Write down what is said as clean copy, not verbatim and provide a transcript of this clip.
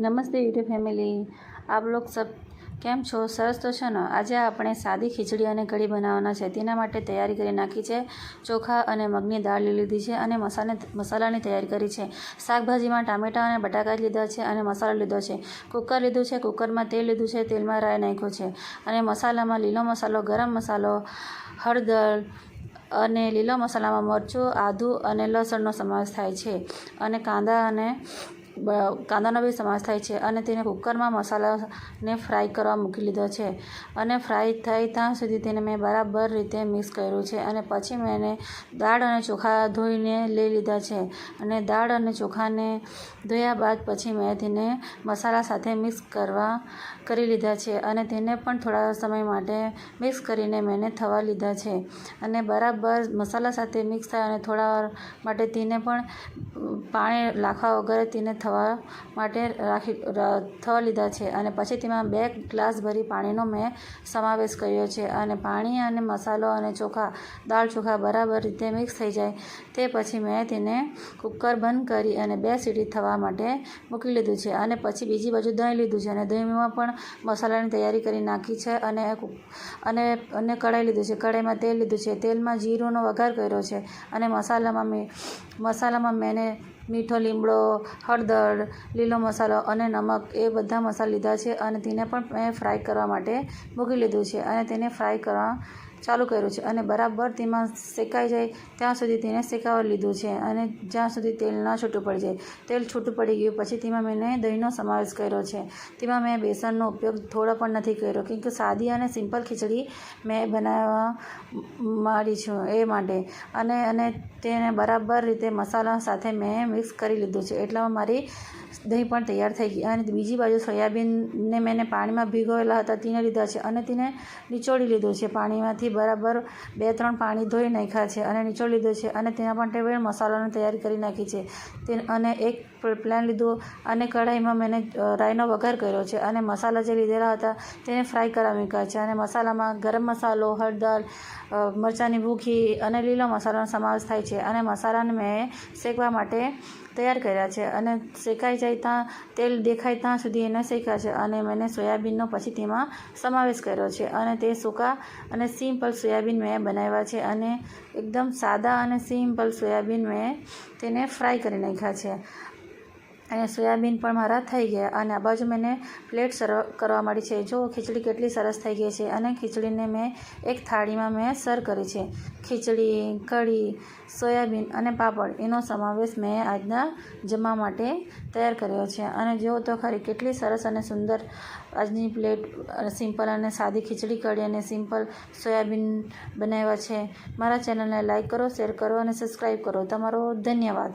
नमस्ते YouTube family, आप लोग सब केम छो? सरस तो छे ने। आज આપણે સાદી ખીચડી અને કઢી બનાવવાના છે। તેના માટે તૈયારી કરી નાખી છે। ચોખા અને મગની દાળ લઈ લીધી છે અને મસાલાની તૈયારી કરી છે। શાકભાજીમાં ટામેટા અને બટાકા લીધા છે અને મસાલો લીધો છે। કુકર લીધું છે, કુકરમાં તેલ લીધું છે, તેલમાં રાઈ નાખ્યો છે અને મસાલામાં લીલો મસાલો, ગરમ મસાલો, હળદર અને લીલો મસાલામાં મરચું, આદુ અને લસણનો સમાવેશ થાય છે અને કાંદાનો બી સમાવેશ થાય છે અને તેને કુકરમાં મસાલાને ફ્રાય કરવા મૂકી લીધો છે અને ફ્રાય થાય ત્યાં સુધી તેને મેં બરાબર રીતે મિક્સ કર્યું છે અને પછી મેં દાળ અને ચોખા ધોઈને લઈ લીધા છે અને દાળ અને ચોખાને ધોયા બાદ પછી મેં તેને મસાલા સાથે મિક્સ કરી લીધા છે અને તેને પણ થોડા સમય માટે મિક્સ કરીને મેં થવા લીધા છે અને બરાબર મસાલા સાથે મિક્સ થાય અને થોડા વાર માટે તેને પણ પાણી નાખવા વગર તેને થવા માટે થવા લીધા છે અને પછી તેમાં 2 ગ્લાસ ભરી પાણીનો મેં સમાવેશ કર્યો છે અને પાણી અને મસાલો અને દાળ ચોખા બરાબર રીતે મિક્સ થઈ જાય તે પછી મેં તેને કુકર બંધ કરી અને 2 સીટી થવા માટે મૂકી લીધું છે અને પછી બીજી બાજુ દહીં લીધું છે અને દહીંમાં પણ મસાલાની તૈયારી કરી નાખી છે અને કઢાઈ લીધું છે। કઢાઈમાં તેલ લીધું છે, તેલમાં જીરુંનો વઘાર કર્યો છે અને મસાલામાં મેં મીઠો લીમડો, હળદર, લીલો મસાલો અને નમક એ બધા મસાલા લીધા છે અને તેને પણ મેં ફ્રાય કરવા માટે મૂકી લીધું છે અને તેને ફ્રાય કરવા ચાલુ કર્યું છે અને બરાબર તેમાં શેકાઈ જાય ત્યાં સુધી તેને શેકાવા લીધું છે અને જ્યાં સુધી તેલ ન છૂટું પડી જાય। તેલ છૂટું પડી ગયું પછી તેમાં મેં દહીંનો સમાવેશ કર્યો છે। તેમાં મેં બેસનનો ઉપયોગ થોડો પણ નથી કર્યો કેમ કે સાદી અને સિમ્પલ ખીચડી મેં બનાવવા માંડી છું એ માટે અને તેને બરાબર રીતે મસાલા સાથે મેં મિક્સ કરી લીધું છે। એટલામાં મારી દહીં પણ તૈયાર થઈ ગઈ અને બીજી બાજુ સોયાબીનને મેં પાણીમાં ભીગોયેલા હતા તેને લીધા છે અને તેને નીચોડી લીધું છે। પાણીમાંથી બરાબર 2-3 પાણી ધોઈ નાખ્યા છે અને નીચોડી લીધું છે અને તેના માટે પણ મસાલાની તૈયારી કરી નાખી છે અને એક પ્લેન લીધું અને કઢાઈમાં મેં રાઈનો વઘાર કર્યો છે અને મસાલા જે લીધેલા હતા તેને ફ્રાય કરવા મૂક્યા છે અને મસાલામાં ગરમ મસાલો, હળદર, મરચાંની ભૂકી અને લીલો મસાલાનો સમાવેશ થાય છે અને મસાલાને મેં શેકવા માટે તૈયાર કર્યા છે અને શેકાઈ જાય ત્યાં તેલ દેખાય ત્યાં સુધી એને શેક્યા છે અને મેં સોયાબીનનો પછી તેમાં સમાવેશ કર્યો છે અને તે સૂકા અને સિમ્પલ સોયાબીન મેં બનાવ્યા છે અને એકદમ સાદા અને સિમ્પલ સોયાબીન મેં તેને ફ્રાય કરી નાખ્યા છે અને સોયાબીન પણ મારા થઈ ગયા અને આ બાજુ મેં પ્લેટ સર્વ કરવા માંડી છે। જો ખીચડી કેટલી સરસ થઈ ગઈ છે અને ખીચડીને મેં એક થાળીમાં મેં સર્વ કરી છે। ખીચડી, કઢી, સોયાબીન અને પાપડ એનો સમાવેશ મેં આજના જમવા માટે તૈયાર કર્યો છે અને જો તો ખરી કેટલી સરસ અને સુંદર આજની પ્લેટ સિમ્પલ અને સાદી ખીચડી, કઢી અને સિમ્પલ સોયાબીન બનાવ્યા છે। મારા ચેનલને લાઈક કરો, શેર કરો અને સબસ્ક્રાઈબ કરો। તમારો ધન્યવાદ।